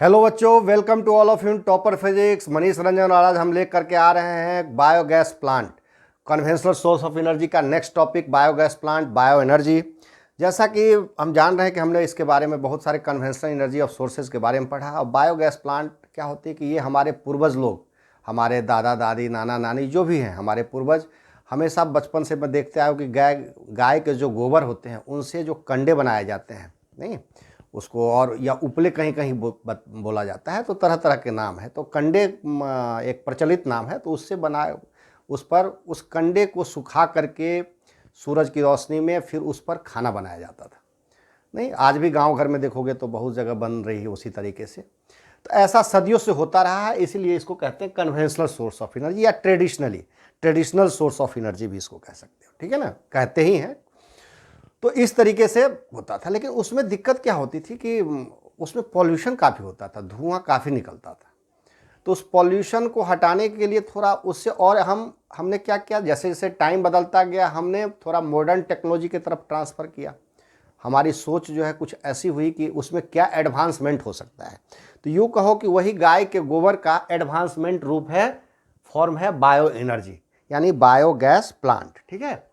Hello बच्चों, welcome to all of you topper physics. Manish Ranjan और आज हम लेकर के आ रहे हैं biogas plant, conventional source of energy का next topic biogas plant, bio energy. जैसा कि हम जान रहे हैं कि हमने इसके बारे में बहुत सारे कन्वेंशनल एनर्जी ऑफ सोर्सेज के बारे में पढ़ा। और बायोगैस प्लांट क्या होती है कि ये हमारे पूर्वज लोग, हमारे दादा दादी, नाना नानी जो भी हैं हमारे पूर्वज, हमेशा बचपन से मैं देखते आया हूँ कि गाय के जो गोबर होते हैं उनसे जो कंडे बनाए जाते हैं, नहीं उसको, और या उपले कहीं कहीं बोला जाता है, तो तरह तरह के नाम है। तो कंडे एक प्रचलित नाम है। तो उससे बना, उस पर उस कंडे को सुखा करके सूरज की रोशनी में फिर उस पर खाना बनाया जाता था। नहीं, आज भी गांव घर में देखोगे तो बहुत जगह बन रही है उसी तरीके से। तो ऐसा सदियों से होता रहा है, इसीलिए इसको कहते हैं कन्वेंशनल सोर्स ऑफ एनर्जी या ट्रेडिशनल सोर्स ऑफ एनर्जी भी इसको कह सकते हो, ठीक है ना, कहते ही हैं। तो इस तरीके से होता था, लेकिन उसमें दिक्कत क्या होती थी कि उसमें पॉल्यूशन काफ़ी होता था, धुआं काफ़ी निकलता था। तो उस पॉल्यूशन को हटाने के लिए थोड़ा उससे, और हमने क्या किया, जैसे जैसे टाइम बदलता गया हमने थोड़ा मॉडर्न टेक्नोलॉजी की तरफ ट्रांसफ़र किया। हमारी सोच जो है कुछ ऐसी हुई कि उसमें क्या एडवांसमेंट हो सकता है। तो यूँ कहो कि वही गाय के गोबर का एडवांसमेंट रूप है, फॉर्म है बायो एनर्जी, यानी बायोगैस प्लांट, ठीक है।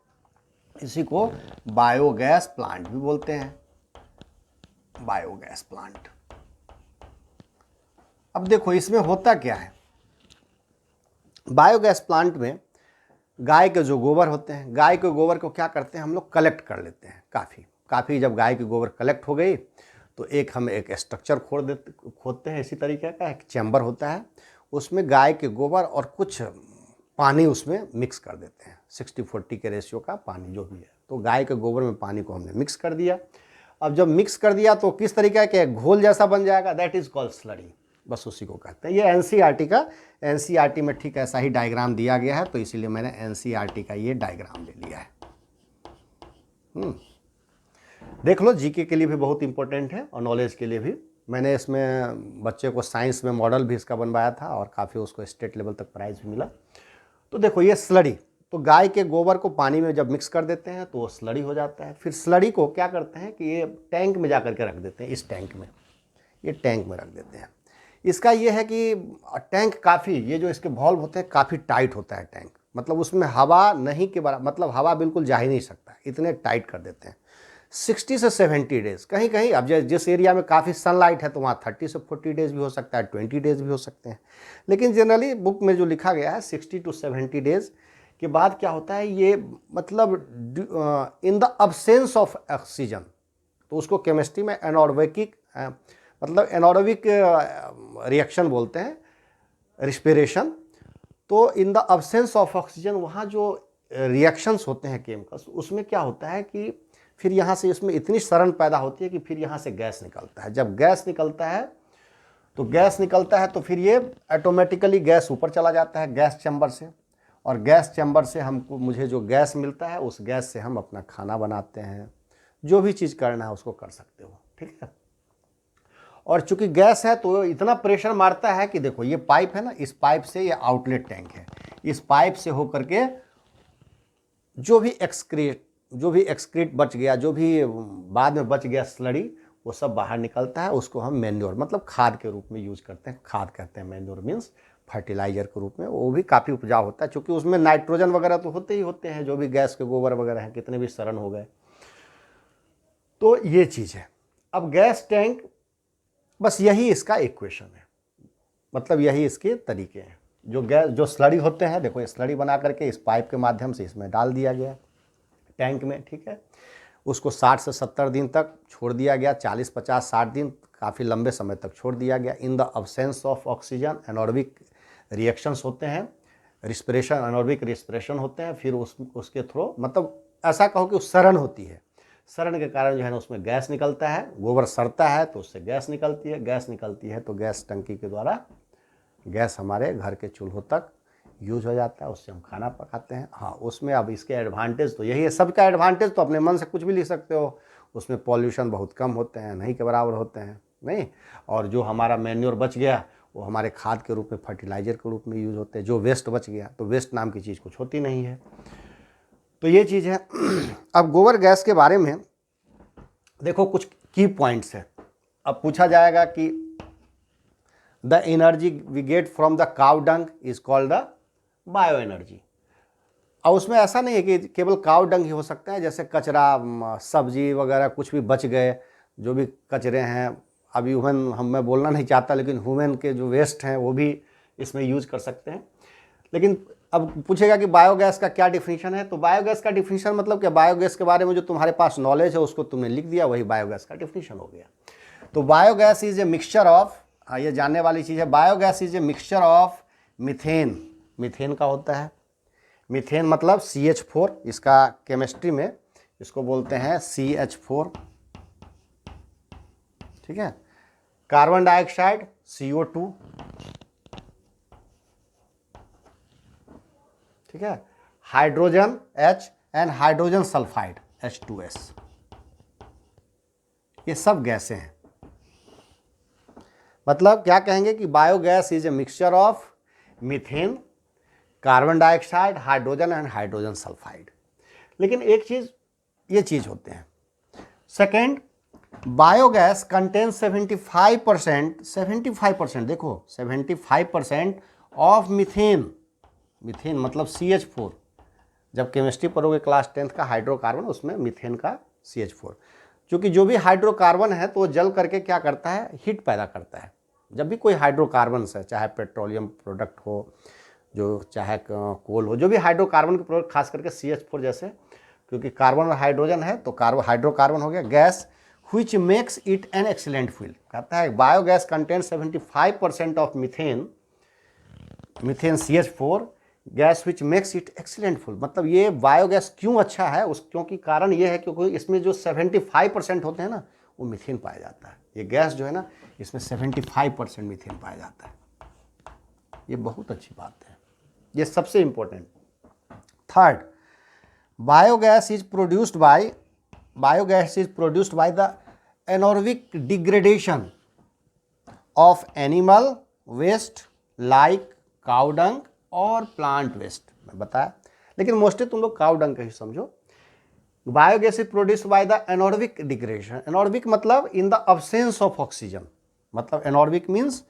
इसी को बायोगैस प्लांट भी बोलते हैं, बायोगैस प्लांट। अब देखो इसमें होता क्या है, बायोगैस प्लांट में गाय के जो गोबर होते हैं, गाय के गोबर को क्या करते हैं हम लोग, कलेक्ट कर लेते हैं। काफ़ी जब गाय की गोबर कलेक्ट हो गई तो हम एक स्ट्रक्चर खोदते हैं। इसी तरीके का एक चैम्बर होता है, उसमें गाय के गोबर और कुछ पानी उसमें मिक्स कर देते हैं, 60-40 के रेशियो का पानी जो भी है। तो गाय के गोबर में पानी को हमने मिक्स कर दिया। अब जब मिक्स कर दिया तो किस तरीके का घोल जैसा बन जाएगा, दैट इज़ कॉल्ड स्लरी। बस उसी को कहते हैं। ये एनसीईआरटी में ठीक ऐसा ही डायग्राम दिया गया है, तो इसीलिए मैंने एनसीईआरटी का ये डायग्राम ले लिया है। देख लो, जीके के लिए भी बहुत इंपॉर्टेंट है और नॉलेज के लिए भी। मैंने इसमें बच्चे को साइंस में मॉडल भी इसका बनवाया था और काफ़ी उसको स्टेट लेवल तक प्राइज़ भी मिला। तो देखो ये स्लरी, तो गाय के गोबर को पानी में जब मिक्स कर देते हैं तो वो स्लरी हो जाता है। फिर स्लरी को क्या करते हैं कि ये टैंक में जा कर के रख देते हैं, इस टैंक में, ये टैंक में रख देते हैं। इसका ये है कि टैंक काफ़ी, ये जो इसके वॉल्व होते हैं काफ़ी टाइट होता है टैंक, मतलब उसमें हवा नहीं के बराबर, मतलब हवा बिल्कुल जा ही नहीं सकता, इतने टाइट कर देते हैं। 60 से 70 डेज, कहीं कहीं अब जिस एरिया में काफ़ी सनलाइट है तो वहाँ 30 से 40 डेज भी हो सकता है, 20 डेज भी हो सकते हैं। लेकिन जनरली बुक में जो लिखा गया है 60 to 70 डेज के बाद क्या होता है, ये मतलब in the absence of oxygen, तो उसको केमिस्ट्री में एनॉर्बिक मतलब एनॉर्बिक रिएक्शन बोलते हैं, रिस्पिरेशन। तो इन द अब्सेंस ऑफ ऑक्सीजन वहाँ जो रिएक्शंस होते हैं केमिकल्स, उसमें क्या होता है कि फिर यहाँ से इसमें इतनी सरण पैदा होती है कि फिर यहाँ से गैस निकलता है। जब गैस निकलता है तो फिर ये ऑटोमेटिकली गैस ऊपर चला जाता है गैस चैम्बर से, और गैस चैम्बर से मुझे जो गैस मिलता है उस गैस से हम अपना खाना बनाते हैं, जो भी चीज़ करना है उसको कर सकते हो, ठीक है। और चूंकि गैस है तो इतना प्रेशर मारता है कि देखो ये पाइप है ना, इस पाइप से ये आउटलेट टैंक है, इस पाइप से होकर के जो भी एक्सक्रीट बच गया, जो भी बाद में बच गया स्लरी, वो सब बाहर निकलता है। उसको हम मैन्योर मतलब खाद के रूप में यूज करते हैं। खाद कहते हैं, मैन्योर मीन्स फर्टिलाइजर के रूप में। वो भी काफ़ी उपजाऊ होता है, क्योंकि उसमें नाइट्रोजन वगैरह तो होते ही होते हैं, जो भी गैस के गोबर वगैरह हैं, कितने भी सड़न हो गए। तो ये चीज़ है। अब गैस टैंक, बस यही इसका इक्वेशन है, मतलब यही इसके तरीके हैं। जो स्लरी होते हैं, देखो ये स्लरी बना करके इस पाइप के माध्यम से इसमें डाल दिया गया टैंक में, ठीक है। उसको 60 से 70 दिन तक छोड़ दिया गया, 40, 50, 60 दिन, काफ़ी लंबे समय तक छोड़ दिया गया। In the absence of oxygen anaerobic reactions होते हैं, एनॉर्बिक रिस्पिरेशन होते हैं। फिर उसके थ्रू, मतलब ऐसा कहो कि सरण होती है, सरण के कारण जो है ना उसमें गैस निकलता है, गोबर सड़ता है तो उससे गैस निकलती है तो गैस टंकी के द्वारा गैस हमारे घर के चूल्हों तक यूज हो जाता है, उससे हम खाना पकाते हैं। हाँ, उसमें अब इसके एडवांटेज तो यही है, सबका एडवांटेज तो अपने मन से कुछ भी लिख सकते हो। उसमें पॉल्यूशन बहुत कम होते हैं, नहीं के बराबर होते हैं, नहीं। और जो हमारा मैन्योर बच गया वो हमारे खाद के रूप में, फर्टिलाइजर के रूप में यूज होते हैं। जो वेस्ट बच गया, तो वेस्ट नाम की चीज़ कुछ होती नहीं है। तो ये चीज़ है। अब गोबर गैस के बारे में देखो कुछ की पॉइंट्स है। अब पूछा जाएगा कि the energy we get from the cow dung is called the bio energy. और उसमें ऐसा नहीं है कि केवल काउ डंग ही हो सकता है, जैसे कचरा, सब्जी वगैरह कुछ भी बच गए, जो भी कचरे हैं, अभी मैं बोलना नहीं चाहता, लेकिन ह्यूमन के जो वेस्ट हैं वो भी इसमें यूज कर सकते हैं। लेकिन अब पूछेगा कि बायोगैस का क्या डिफिनीशन है, तो बायोगैस का डिफिनीशन मतलब क्या, बायोगैस के बारे में जो तुम्हारे पास नॉलेज है उसको तुमने लिख दिया, वही बायोगैस का डिफिनीशन हो गया। तो biogas is a mixture of, ये जानने वाली चीज़ है, biogas is a mixture of methane. Methane का होता है, मीथेन मतलब CH4, इसका केमिस्ट्री में इसको बोलते हैं CH4, ठीक है। कार्बन डाइऑक्साइड CO2, ठीक है। Hydrogen H and hydrogen sulphide H2S, ये सब गैसें हैं। मतलब क्या कहेंगे कि biogas is a mixture of methane, carbon dioxide, hydrogen and hydrogen sulphide. लेकिन एक चीज, ये चीज होते हैं। सेकेंड, बायोगैस कंटेन 75% देखो 75% ऑफ मीथेन। मीथेन मतलब CH4, जब केमिस्ट्री पढ़ोगे क्लास 10th का हाइड्रोकार्बन, उसमें मीथेन का CH4, क्योंकि जो भी हाइड्रोकार्बन है तो वो जल करके क्या करता है, हीट पैदा करता है। जब भी कोई हाइड्रोकार्बन है, चाहे पेट्रोलियम प्रोडक्ट हो, जो चाहे कोल हो, जो भी हाइड्रोकार्बन के प्रोडक्ट, खास करके CH4 जैसे, क्योंकि कार्बन और हाइड्रोजन है तो हाइड्रोकार्बन हो गया। Gas which makes it an excellent fuel, कहता है biogas contain 75% of methane CH4 gas which makes it excellent full. मतलब ये बायोगैस क्यों अच्छा है, उस क्योंकि कारण ये है क्योंकि इसमें जो 75% होते हैं ना, वो मीथेन पाया जाता है। ये गैस जो है ना, इसमें 75% मीथेन पाया जाता है। ये बहुत अच्छी बात है, ये सबसे important. Third, biogas is produced by the anaerobic degradation of animal waste like cow dung और प्लांट वेस्ट, मैं बताया, लेकिन मोस्टली तुम लोग काउ डंग का ही समझो। Biogas is produced by the anaerobic degradation. Anaerobic मतलब in the absence of oxygen, मतलब anaerobic means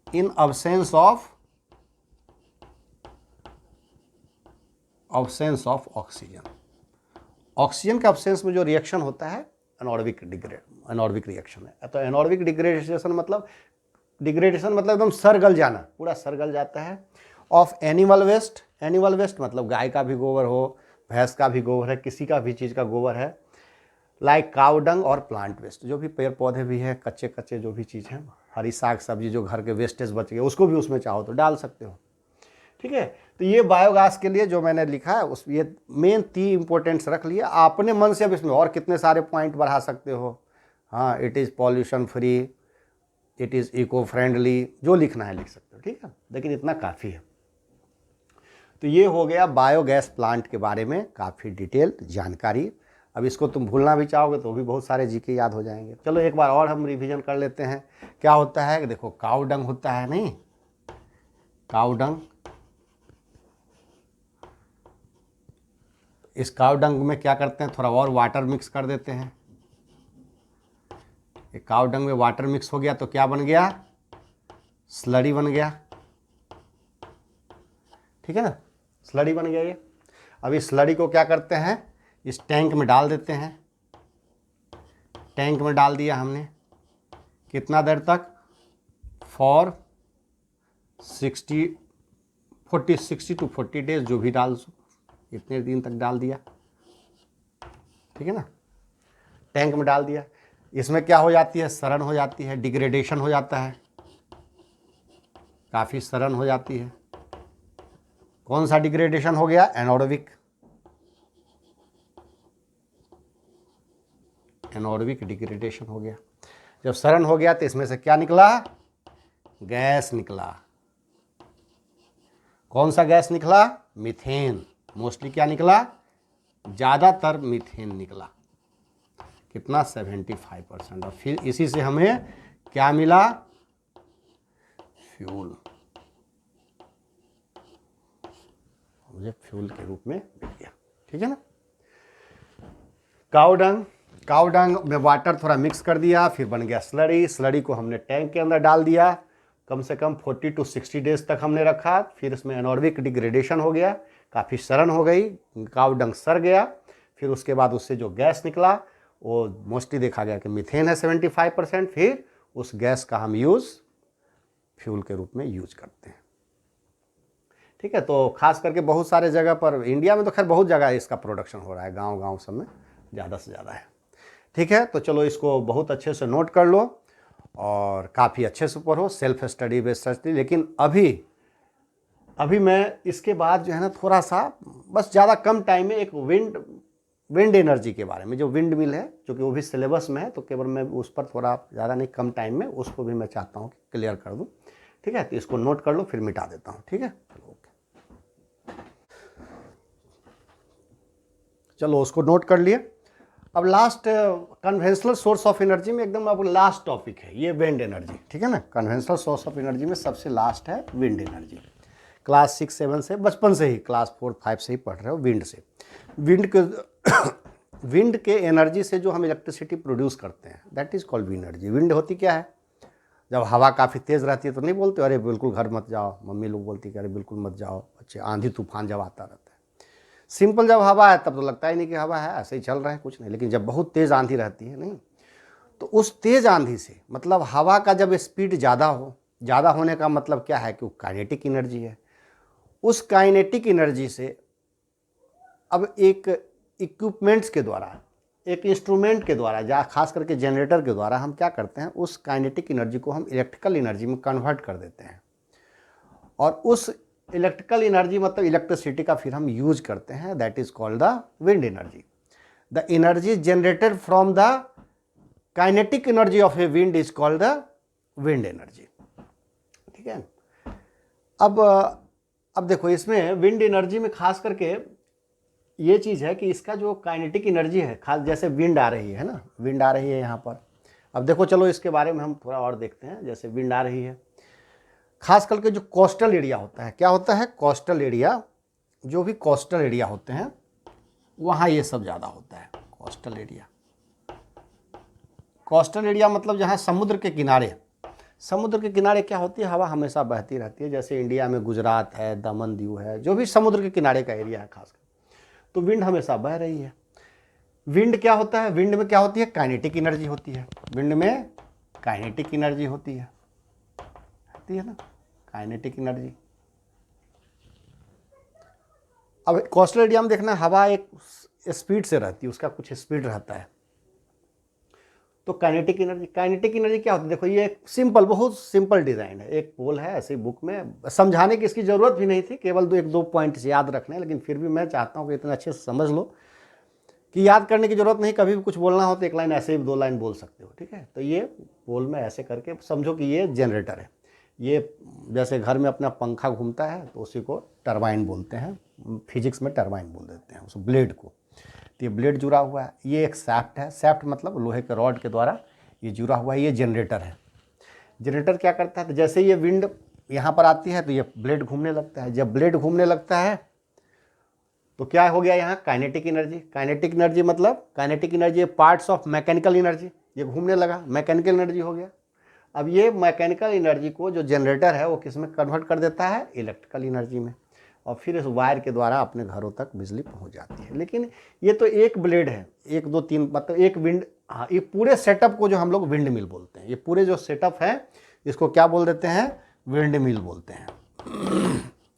in absence of oxygen. Oxygen के अब्सेंस में जो रिएक्शन होता है एनोर्बिक रिएक्शन है। तो एनोर्बिक डिग्रेडेशन मतलब एकदम सर गल जाना, पूरा सर गल जाता है। ऑफ एनिमल वेस्ट मतलब गाय का भी गोबर हो, भैंस का भी गोबर है, किसी का भी चीज़ का गोबर है, लाइक काउ डंग और प्लांट वेस्ट, जो भी पेड़ पौधे भी हैं, कच्चे जो भी चीज़ हैं, हरी साग सब्जी जो घर के वेस्टेज बच गए, उसको भी उसमें चाहो तो डाल सकते हो, ठीक है। तो ये बायोगैस के लिए जो मैंने लिखा है, उस ये मेन 3 इंपॉर्टेंट्स रख लिया। अपने मन से अब इसमें और कितने सारे पॉइंट बढ़ा सकते हो। हाँ, it is pollution free, it is eco friendly, जो लिखना है लिख सकते हो, ठीक है, लेकिन इतना काफ़ी है। तो ये हो गया बायोगैस प्लांट के बारे में काफ़ी डिटेल जानकारी। अब इसको तुम भूलना भी चाहोगे तो भी बहुत सारे जीके याद हो जाएंगे। चलो एक बार और हम रिवीजन कर लेते हैं। क्या होता है, देखो काउ डंग होता है, नहीं, काउ डंग, इस काउ डंग में क्या करते हैं, थोड़ा और वाटर मिक्स कर देते हैं। ये काउ डंग में वाटर मिक्स हो गया तो क्या बन गया, स्लरी बन गया, ठीक है ना, स्लरी बन गया ये। अब इस स्लरी को क्या करते हैं, इस टैंक में डाल देते हैं। टैंक में डाल दिया हमने, कितना देर तक, फॉर 60 to 40 डेज, जो भी डाल सो, इतने दिन तक डाल दिया, ठीक है ना, टैंक में डाल दिया। इसमें क्या हो जाती है, सड़न हो जाती है, डिग्रेडेशन हो जाता है, काफ़ी सड़न हो जाती है। कौन सा डिग्रेडेशन हो गया, एनोर्बिक डिग्रेडेशन हो गया। जब सड़न हो गया तो इसमें से क्या निकला, गैस निकला। कौन सा गैस निकला, मीथेन। मोस्टली क्या निकला, ज़्यादातर मीथेन निकला, कितना, 75%। और फिर इसी से हमें क्या मिला, फ्यूल, मुझे फ्यूल के रूप में मिल गया, ठीक है ना। काउ डंग काव डंग में वाटर थोड़ा मिक्स कर दिया, फिर बन गया स्लरी। स्लरी को हमने टैंक के अंदर डाल दिया, कम से कम 40 to 60 डेज तक हमने रखा। फिर इसमें एनॉर्बिक डिग्रेडेशन हो गया, काफ़ी सड़न हो गई, काव डंग सड़ गया। फिर उसके बाद उससे जो गैस निकला वो मोस्टली देखा गया कि मीथेन है 75%। फिर उस गैस का हम फ्यूल के रूप में यूज करते हैं। ठीक है, तो खास करके बहुत सारे जगह पर, इंडिया में तो खैर बहुत जगह इसका प्रोडक्शन हो रहा है, गांव गांव सब में ज़्यादा से ज़्यादा है। ठीक है, तो चलो इसको बहुत अच्छे से नोट कर लो और काफ़ी अच्छे से पढ़ो, सेल्फ स्टडी बेस्ड स्टडी। लेकिन अभी मैं इसके बाद जो है ना थोड़ा सा बस ज़्यादा कम टाइम में एक विंड एनर्जी के बारे में, जो विंड मिल है, जो कि वो भी सिलेबस में है, तो केवल मैं उस पर थोड़ा ज़्यादा नहीं कम टाइम में उसको भी मैं चाहता हूँ कि क्लियर कर दूँ। ठीक है, तो इसको नोट कर लो, फिर मिटा देता हूँ। ठीक है, चलो उसको नोट कर लिए। अब last conventional source of energy में एकदम अब लास्ट टॉपिक है ये विंड एनर्जी। ठीक है ना, कन्वेंशनल सोर्स ऑफ एनर्जी में सबसे लास्ट है विंड एनर्जी। क्लास 6 7 से, बचपन से ही क्लास 4 5 से ही पढ़ रहे हो विंड से। विंड के एनर्जी से जो हम इलेक्ट्रिसिटी प्रोड्यूस करते हैं that is called wind energy. Wind होती क्या है, जब हवा काफ़ी तेज़ रहती है तो नहीं बोलते अरे बिल्कुल घर मत जाओ, मम्मी लोग बोलती कि अरे बिल्कुल मत जाओ बच्चे, आंधी तूफान जब आता रहता है। सिंपल जब हवा है तब तो लगता ही नहीं कि हवा है, ऐसे ही चल रहा है कुछ नहीं। लेकिन जब बहुत तेज़ आंधी रहती है नहीं, तो उस तेज़ आंधी से मतलब हवा का जब स्पीड ज़्यादा हो, ज़्यादा होने का मतलब क्या है कि वो काइनेटिक एनर्जी है। उस काइनेटिक एनर्जी से अब एक इक्विपमेंट्स के द्वारा, एक इंस्ट्रूमेंट के द्वारा, या खास करके जनरेटर के द्वारा हम क्या करते हैं, उस काइनेटिक एनर्जी को हम इलेक्ट्रिकल एनर्जी में कन्वर्ट कर देते हैं। और उस इलेक्ट्रिकल एनर्जी मतलब इलेक्ट्रिसिटी का फिर हम यूज करते हैं, that is called the wind energy. The energy generated from the kinetic energy of a wind is called the wind energy. ठीक है, अब देखो इसमें विंड एनर्जी में खास करके ये चीज़ है कि इसका जो काइनेटिक एनर्जी है, खास जैसे विंड आ रही है ना, विंड आ रही है यहाँ पर। अब देखो चलो इसके बारे में हम थोड़ा और देखते हैं। जैसे विंड आ रही है, खास करके जो कोस्टल एरिया होता है, क्या होता है कोस्टल एरिया, जो भी कोस्टल एरिया होते हैं वहाँ ये सब ज़्यादा होता है। कोस्टल एरिया, कोस्टल एरिया मतलब जहाँ समुद्र के किनारे, समुद्र के किनारे क्या होती है, हवा हमेशा बहती रहती है। जैसे इंडिया में गुजरात है, दमन दीव है, जो भी समुद्र के किनारे का एरिया है खासकर, तो विंड हमेशा बह रही है। विंड क्या होता है, विंड में क्या होती है, काइनेटिक एनर्जी होती है। विंड में काइनेटिक एनर्जी होती है ना, काइनेटिक एनर्जी। अब कोस्टल एरिया में देखना, हवा एक स्पीड से रहती है, उसका कुछ स्पीड रहता है। तो काइनेटिक एनर्जी क्या होती है, देखो ये एक सिंपल, बहुत सिंपल डिज़ाइन है। एक पोल है, ऐसी बुक में समझाने की इसकी ज़रूरत भी नहीं थी, केवल एक दो पॉइंट्स याद रखने, लेकिन फिर भी मैं चाहता हूँ कि इतना अच्छे से समझ लो कि याद करने की ज़रूरत नहीं। कभी भी कुछ बोलना हो तो एक लाइन ऐसे ही 2 लाइन बोल सकते हो। ठीक है, तो ये पोल में ऐसे करके समझो कि ये जनरेटर है। ये जैसे घर में अपना पंखा घूमता है तो उसी को टरबाइन बोलते हैं, फिजिक्स में टरबाइन बोल देते हैं उस ब्लेड को। तो ये ब्लेड जुड़ा हुआ है, ये एक सैफ्ट है, सैफ्ट मतलब लोहे के रॉड के द्वारा ये जुड़ा हुआ है, ये जनरेटर है। जनरेटर क्या करता है, तो जैसे ये विंड यहाँ पर आती है तो ये ब्लेड घूमने लगता है। जब ब्लेड घूमने लगता है तो क्या हो गया यहाँ, काइनेटिक एनर्जी। काइनेटिक एनर्जी मतलब, kinetic energy parts of mechanical energy, ये घूमने लगा, मैकेनिकल एनर्जी हो गया। अब ये मैकेनिकल एनर्जी को जो जनरेटर है वो किस में कन्वर्ट कर देता है, इलेक्ट्रिकल एनर्जी में, और फिर इस वायर के द्वारा अपने घरों तक बिजली पहुंच जाती है। लेकिन ये तो एक ब्लेड है, 1 2 3 मतलब एक विंड, हाँ, ये पूरे सेटअप को जो हम लोग विंड मिल बोलते हैं, ये पूरे जो सेटअप है इसको क्या बोल देते हैं, विंड मिल बोलते हैं।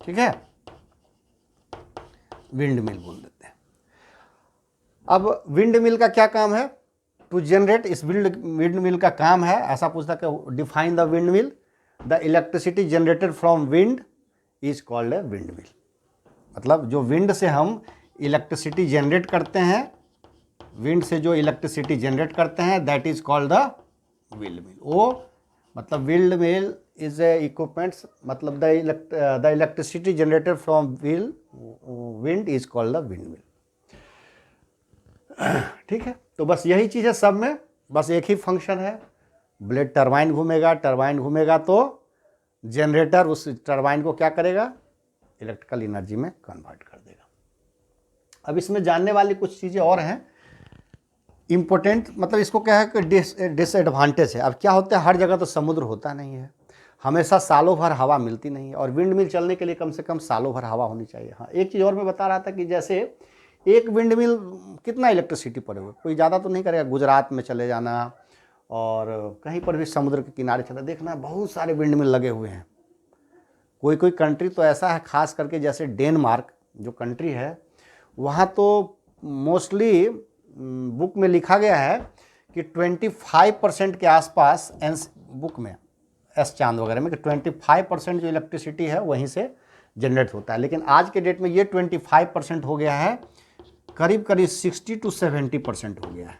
ठीक है, विंड मिल बोल देते हैं। अब विंड मिल का क्या काम है, टू जनरेट, इस विंड मिल का काम है, ऐसा पूछता कि define the wind mill, the electricity generated from wind is called a wind mill. मतलब जो विंड से हम इलेक्ट्रिसिटी जनरेट करते हैं, विंड से जो इलेक्ट्रिसिटी जनरेट करते हैं that is called the windmill. वो मतलब windmill is a equipments, मतलब the electricity generated from wind is called the windmill. ठीक है, तो बस यही चीज़ है सब में, बस एक ही फंक्शन है, ब्लेड टरबाइन घूमेगा, टरबाइन घूमेगा तो जनरेटर उस टरबाइन को क्या करेगा, इलेक्ट्रिकल एनर्जी में कन्वर्ट कर देगा। अब इसमें जानने वाली कुछ चीज़ें और हैं इम्पोर्टेंट मतलब इसको क्या है कि डिसएडवांटेज है। अब क्या होता है, हर जगह तो समुद्र होता नहीं है, हमेशा सालों भर हवा मिलती नहीं है, और विंड मिल चलने के लिए कम से कम सालों भर हवा होनी चाहिए। हाँ, एक चीज़ और मैं बता रहा था कि जैसे एक विंड मिल कितना इलेक्ट्रिसिटी पड़ेगा, कोई ज़्यादा तो नहीं करेगा। गुजरात में चले जाना और कहीं पर भी समुद्र के किनारे चले देखना, बहुत सारे विंड मिल लगे हुए हैं। कोई कोई कंट्री तो ऐसा है, खास करके जैसे डेनमार्क जो कंट्री है, वहाँ तो मोस्टली बुक में लिखा गया है कि 25% के आसपास, एंस बुक में एस चांद वगैरह में, कि 25% जो इलेक्ट्रिसिटी है वहीं से जनरेट होता है। लेकिन आज के डेट में ये 25% हो गया है, करीब करीब 60 to 70% हो गया है।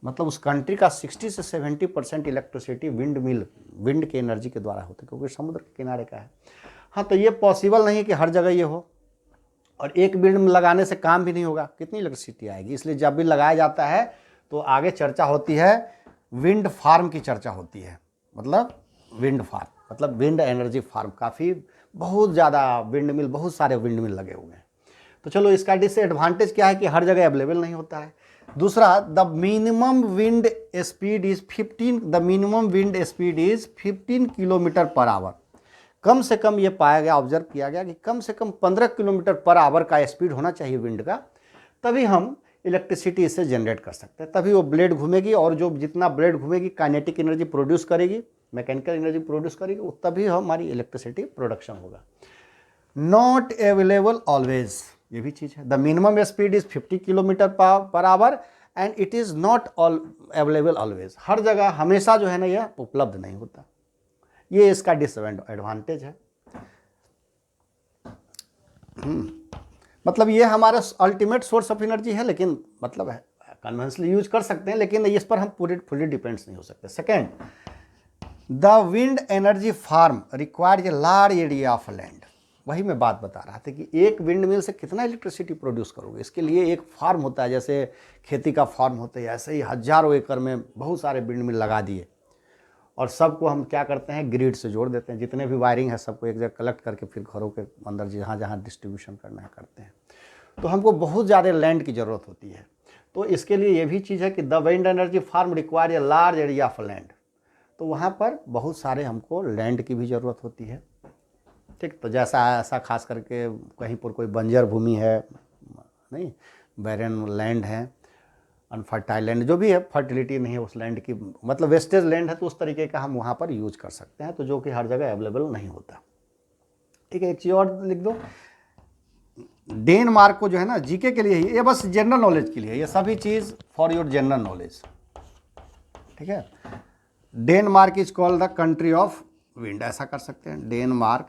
मतलब उस कंट्री का 60 से 70% इलेक्ट्रिसिटी विंड के एनर्जी के द्वारा होता है, क्योंकि समुद्र के किनारे का है। हाँ, तो ये पॉसिबल नहीं है कि हर जगह ये हो, और एक विंड लगाने से काम भी नहीं होगा, कितनी इलेक्ट्रिसिटी आएगी। इसलिए जब भी लगाया जाता है तो आगे चर्चा होती है, विंड फार्म की चर्चा होती है। मतलब विंड फार्म मतलब विंड एनर्जी फार्म, काफ़ी बहुत ज़्यादा विंड मिल, बहुत सारे विंड मिल लगे हुए हैं। तो चलो, इसका डिसएडवांटेज क्या है कि हर जगह अवेलेबल नहीं होता है। दूसरा, the minimum wind speed is 15 kilometre per hour. कम से कम ये पाया गया, ऑब्जर्व किया गया कि कम से कम 15 किलोमीटर पर आवर का स्पीड होना चाहिए विंड का, तभी हम इलेक्ट्रिसिटी इससे जनरेट कर सकते हैं। तभी वो ब्लेड घूमेगी, और जो जितना ब्लेड घूमेगी काइनेटिक एनर्जी प्रोड्यूस करेगी, मैकेनिकल एनर्जी प्रोड्यूस करेगी, तभी हमारी इलेक्ट्रिसिटी प्रोडक्शन होगा। नॉट अवेलेबल ऑलवेज, ये भी चीज़ है। The minimum speed is 50 kilometre per hour and it is not available always. हर जगह हमेशा जो है ना यह उपलब्ध नहीं होता, ये इसका डिसएडवांटेज है। मतलब ये हमारा अल्टीमेट सोर्स ऑफ एनर्जी है, लेकिन मतलब है कन्वेंशनली यूज कर सकते हैं, लेकिन इस पर हम फुली डिपेंड्स नहीं हो सकते। Second, the wind energy farm requires a large area of land. वही मैं बात बता रहा था कि एक विंड मिल से कितना इलेक्ट्रिसिटी प्रोड्यूस करोगे, इसके लिए एक फार्म होता है, जैसे खेती का फार्म होता है, ऐसे ही हजारों एकड़ में बहुत सारे विंड मिल लगा दिए, और सबको हम क्या करते हैं, ग्रिड से जोड़ देते हैं। जितने भी वायरिंग है सबको एक जगह कलेक्ट करके फिर घरों के अंदर जहाँ जहाँ डिस्ट्रीब्यूशन करना है करते हैं। तो हमको बहुत ज़्यादा लैंड की ज़रूरत होती है। तो इसके लिए ये भी चीज़ है कि the wind energy farm require a large area of land. तो वहाँ पर बहुत सारे हमको लैंड की भी ज़रूरत होती है। ठीक, तो जैसा ऐसा खास करके कहीं पर कोई बंजर भूमि है, नहीं, बैरन लैंड है, अनफर्टाइल लैंड, जो भी है, फर्टिलिटी नहीं है उस लैंड की, मतलब वेस्टेज लैंड है, तो उस तरीके का हम वहाँ पर यूज कर सकते हैं, तो जो कि हर जगह अवेलेबल नहीं होता। ठीक है, एक चीज़ और लिख दो, डेनमार्क को जो है ना जीके के लिए ही, ये बस जनरल नॉलेज के लिए, ये सभी चीज़ फॉर योर जनरल नॉलेज। ठीक है, Denmark is called the country of wind, ऐसा कर सकते हैं, Denmark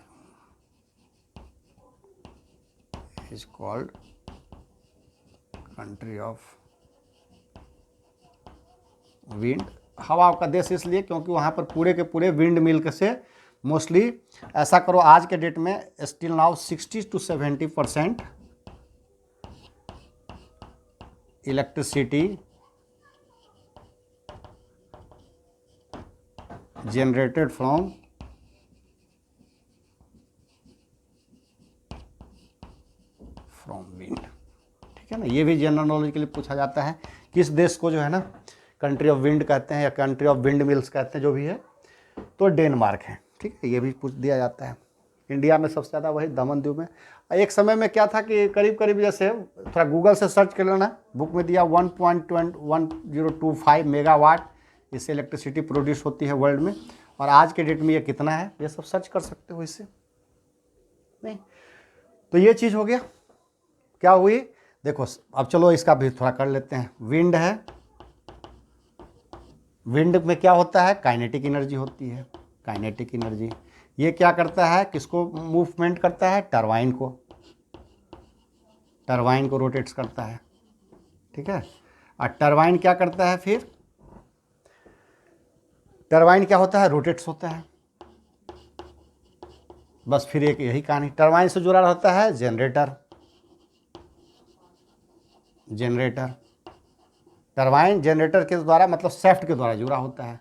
is called country of wind. हवा का देश इसलिए क्योंकि वहाँ पर पूरे के पूरे विंड मिल से मोस्टली, ऐसा करो आज के डेट में still now 60 to 70% electricity generated from wind. ठीक है ना, ये भी जनरल नॉलेज के लिए पूछा जाता है, किस देश को जो है ना कंट्री ऑफ विंड कहते हैं या कंट्री ऑफ विंड मिल्स कहते हैं, जो भी है, तो डेनमार्क है। ठीक है, ये भी पूछ दिया जाता है। इंडिया में सबसे ज़्यादा वही दमन दीव में। एक समय में क्या था कि करीब करीब, जैसे थोड़ा गूगल से सर्च कर लेना, बुक में दिया 1.1025 मेगावाट इससे इलेक्ट्रिसिटी प्रोड्यूस होती है वर्ल्ड में, और आज के डेट में ये कितना है, ये सब सर्च कर सकते हो इससे। नहीं, तो ये चीज़ हो गया, क्या हुई देखो। अब चलो इसका भी थोड़ा कर लेते हैं। विंड है, विंड में क्या होता है, काइनेटिक एनर्जी होती है। काइनेटिक एनर्जी ये क्या करता है, किसको मूवमेंट करता है, टरबाइन को रोटेट्स करता है। ठीक है, और टरबाइन क्या करता है, फिर टरबाइन क्या होता है, रोटेट्स होता है। बस फिर एक यही कहानी। टरबाइन से जुड़ा रहता है जनरेटर। टरबाइन जनरेटर के द्वारा, मतलब शैफ्ट के द्वारा जुड़ा होता है,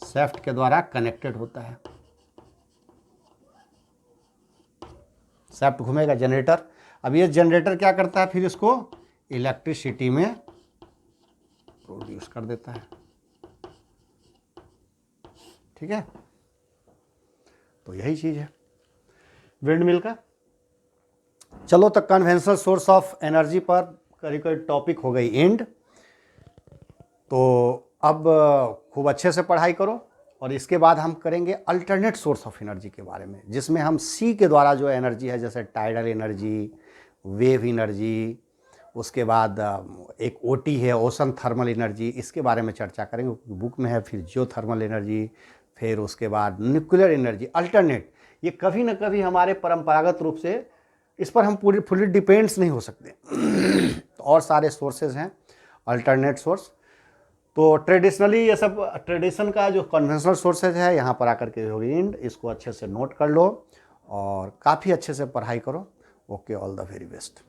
शैफ्ट के द्वारा कनेक्टेड होता है। शैफ्ट घूमेगा, जनरेटर। अब ये जनरेटर क्या करता है, फिर इसको इलेक्ट्रिसिटी में प्रोड्यूस कर देता है। ठीक है, तो यही चीज है विंड मिल का। चलो, तो कन्वेंशनल सोर्स ऑफ एनर्जी पर करीब टॉपिक हो गई एंड। तो अब खूब अच्छे से पढ़ाई करो, और इसके बाद हम करेंगे अल्टरनेट सोर्स ऑफ एनर्जी के बारे में, जिसमें हम सी के द्वारा जो एनर्जी है, जैसे टाइडल एनर्जी, वेव एनर्जी, उसके बाद एक ओटी है ओशन थर्मल एनर्जी, इसके बारे में चर्चा करेंगे, बुक में है। फिर जियो थर्मल एनर्जी, फिर उसके बाद न्यूक्लियर एनर्जी, अल्टरनेट। ये कभी ना कभी हमारे परंपरागत रूप से इस पर हम पूरी फुली डिपेंड्स नहीं हो सकते। तो और सारे सोर्सेज हैं अल्टरनेट सोर्स। तो ट्रेडिशनली ये सब ट्रेडिशन का जो कन्वेंशनल सोर्सेज है, यहाँ पर आकर के होगी इंड, इसको अच्छे से नोट कर लो और काफ़ी अच्छे से पढ़ाई करो। Okay, all the very best.